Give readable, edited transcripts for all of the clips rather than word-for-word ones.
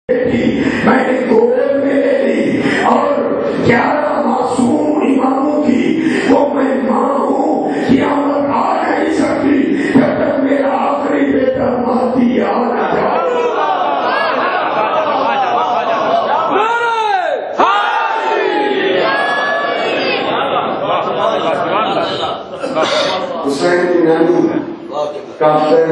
میں نے گود میں لے لی اور 11 معصوم اماموں کی وہ میں ماں ہوں. قیامت آ نہیں سکتی جب تک میرا آخری بیٹا مہدی آ نہ جائے. حسین کی نانی کاشتین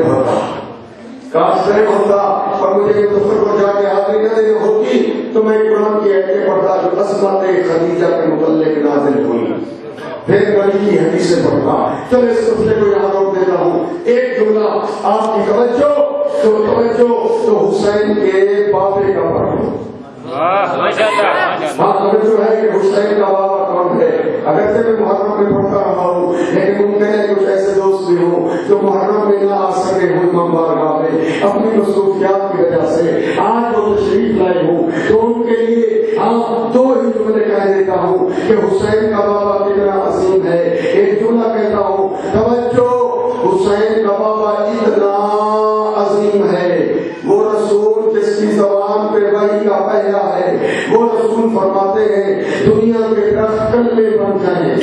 ہوتا اور مجھے دفتر کو جا کے حاضری نہ دینی ہوتی تو میں قرآن کی آیتیں پڑھتا جو عصمت خدیجہ کے متعلق نازل ہوئی. پھر نبی کی حدیثیں پڑھتا. چلو اس سلسلے کو یہاں روک دیتا ہوں. ایک جملہ آپ کی توجہ تو حسین کے بابے کا پڑھو. توجہ ہے کہ حسین کا بابا کون ہے. اگرچہ میں محرم میں پڑھتا رہا ہوں لیکن ممکن ہے کچھ ایسے دوست بھی ہوں جو محرم میں نہ آ سکے ہوں امام بارگاہ میں اپنی مصروفیات کی وجہ سے. آج وہ تشریف لائے ہوں تو ان کے لیے آپ 2 ہی جملے کہہ دیتا ہوں کہ حسین کا بابا کتنا عظیم ہے. ایک جملہ کہتا ہوں توجہ, حسین کا بابا اتنا عظیم ہے. وہ رسول جس کی زبان پہ وحی کا پہلا ہے وہ رسول فرماتے ہیں دنیا کے درخت کلے بن جائیں,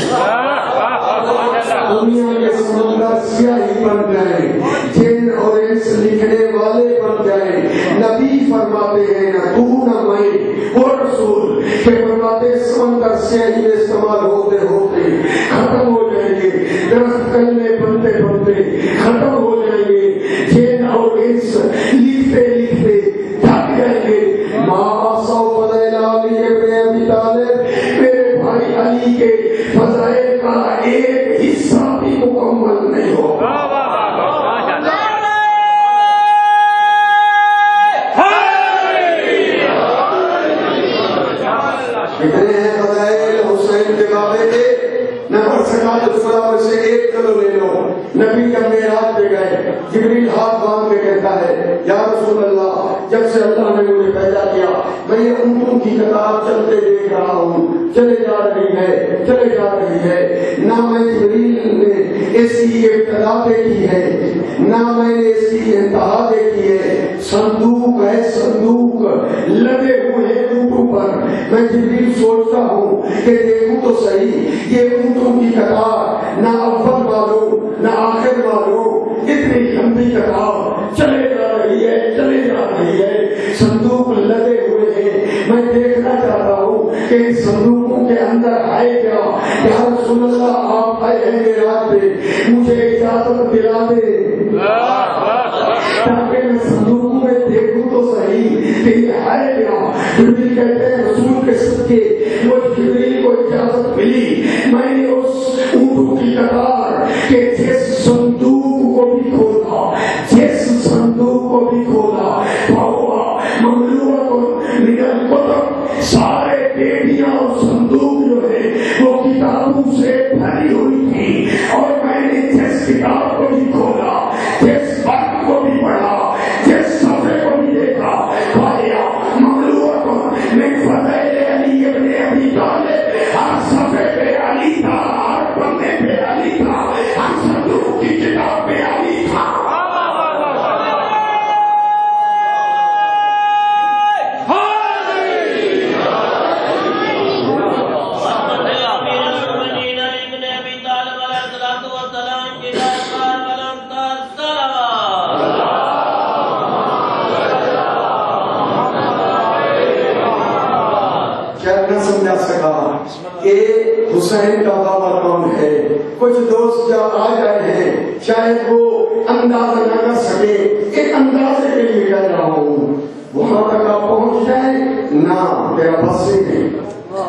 دنیا کے سمندر سیاہی بن جائیں, جن اور انس لکھنے والے بن جائیں. نبی فرماتے ہیں نہ تو نہ میں, وہ رسول کہ فرماتے سمندر سیاہی میں استعمال ہوتے ہوتے ختم ہو جائیں گے, درخت کلے بنتے بنتے ختم ہو جائیں گے, جن اور انس لکھتے لکھتے تھک جائیں گے. ماں سو فضائل علی ابن ابی طالب, میرے بھائی علی کے فضائل کا ایک حصہ بھی مکمل نہیں ہوگا. کتنے ہیں فضائل حسین کے بابے کے؟ نمبر سکا سے ایک کلو لے لو. نبی جب معراج پہ گئے جبریل ہاتھ باندھ کے کہتا ہے یا رسول اللہ جب سے اللہ نے مجھے پیدا کیا میں یہ اونٹوں کی قطار چلتے دیکھ رہا ہوں, چلے جا رہی ہے. نہ میں جبریل نے اس کی ابتدا دیکھی ہے نہ میں نے اس کی انتہا دیکھی ہے. صندوق ہے, صندوق لگے ہوئے اونٹوں پر. میں جبریل سوچتا ہوں کہ دیکھوں تو صحیح یہ اونٹوں کی قطار نہ اول معلوم نہ آخر معلوم, اتنی لمبی قطار چلے جا رہی ہے. صندوق لگے ہوئے ہیں. میں دیکھنا چاہتا ہوں کہ ان صندوقوں کے اندر ہے کیا. یا رسول اللہ آپ آئے ہیں معراج پہ, مجھے اجازت دلا دے تاکہ میں صندوقوں میں دیکھوں تو صحیح کہ یہ ہے کیا. جبریل کہتے ہیں رسول کے صدقے وہ جبریل کو اجازت ملی. میں نے اس اونٹوں کی قطار کہ جس صندوق کو بھی کھولا سارے پیٹیاں اور صندوق جو ہے وہ کتابوں سے بھری ہوئی تھی. اور میں نے جس کتاب کو بھی کھولا, جس بات کو بھی پڑھا, جس صفحے کو بھی دیکھا, پایا مملوءۃ من فضائل علی ابن ابی طالب. ہر صفحے پہ علی تھا, ہر پنے پہ علی تھا, ہر صندوق کی کتاب پہ علی تھا. حسین کا بابا کون ہے. کچھ دوست جب آ گئے ہیں شاید وہ اندازہ نہ کر سکے, ایک اندازے کے لیے کہہ رہا ہوں. وہاں تک آپ پہنچ جائیں نہ تیرا بس ہی نہیں,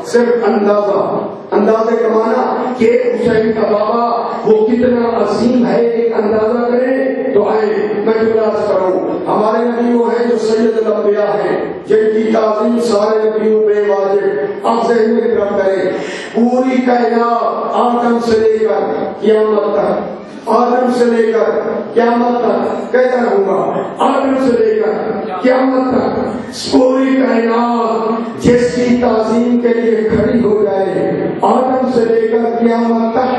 صرف اندازے کا معنی کہ حسین کا بابا وہ کتنا عظیم ہے ایک اندازہ کریں تو آئے. میں جملہ کروں, ہمارے نبی وہ ہیں جو سید الانبیاء ہیں جن کی تعظیم سارے نبیوں پہ واجب. آپ ذہن میں رکھ کریں پوری کائنات آدم سے لے کر قیامت تک, آدم سے لے کر قیامت تک کہتا رہوں گا, آدم سے لے کر قیامت تک پوری کائنات جس کی تعظیم کے لیے کھڑی ہو جائے, آدم سے لے کر قیامت تک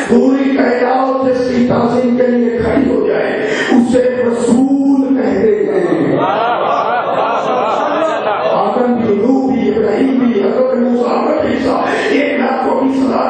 پوری کائنات جس کی تعظیم کے لیے کھڑی ہو جائے اسے رسول کہتے ہیں. 1,20,000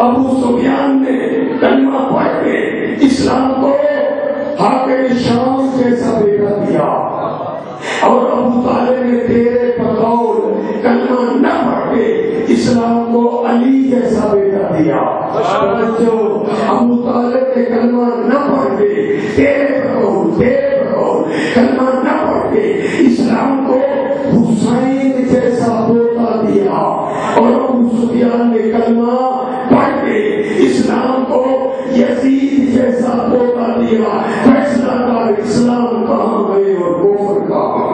ابو سفیان نے کلمہ پڑھ کے اسلام کو حاکم شام جیسا بیٹا دیا، اور ابو طالب نے تیرے بقول کلمہ نہ پڑھ کے اسلام کو علی جیسا بیٹا دیا۔ ابو طالب نے کلمہ نہ پڑھ کے تیرے بقول کلمہ نہ پڑھ کے اسلام کو حسین جیسا پوتا دیا، اور ابو سفیان نے کلمہ پڑھ کے اسلام کو یزید جیسا پوتا دیا۔ فیصلہ کار اسلام کہاں گئے اور کفر کہاں؟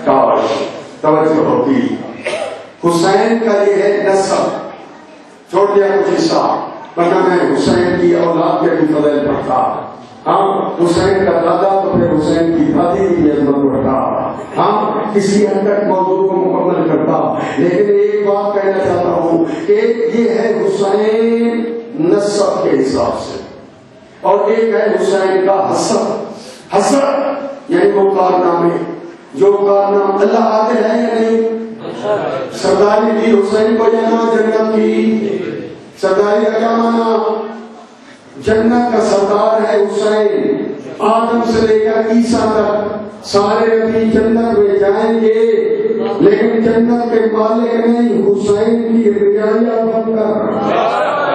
کاش توجہ ہوتی۔ حسین کا یہ ہے نسب، چھوڑ دیا کچھ حصہ، ورنہ میں حسین کی اولاد کے بھی فضل پڑھتا۔ ہاں، حسین کا دادا تو پھر حسین کی دادی کی عظمت پڑھتا۔ ہاں، کسی حد تک موضوع کو مکمل کرتا، لیکن ایک بات کہنا چاہتا ہوں کہ یہ ہے حسین نسب کے حساب سے، اور ایک ہے حسین کا حسب۔ حسب یعنی وہ کارنامے، جو کارنامہ اللہ عادل ہے یا نہیں؟ سرداری دی حسین کو جانا جنت کی، سرداری کا کیا مانا؟ جنت کا سردار ہے حسین۔ آدم سے لے کر عیسیٰ تک سارے نبی جنت میں جائیں گے، لیکن جنت کے مالک نہیں، حسین کی رعایا بن کر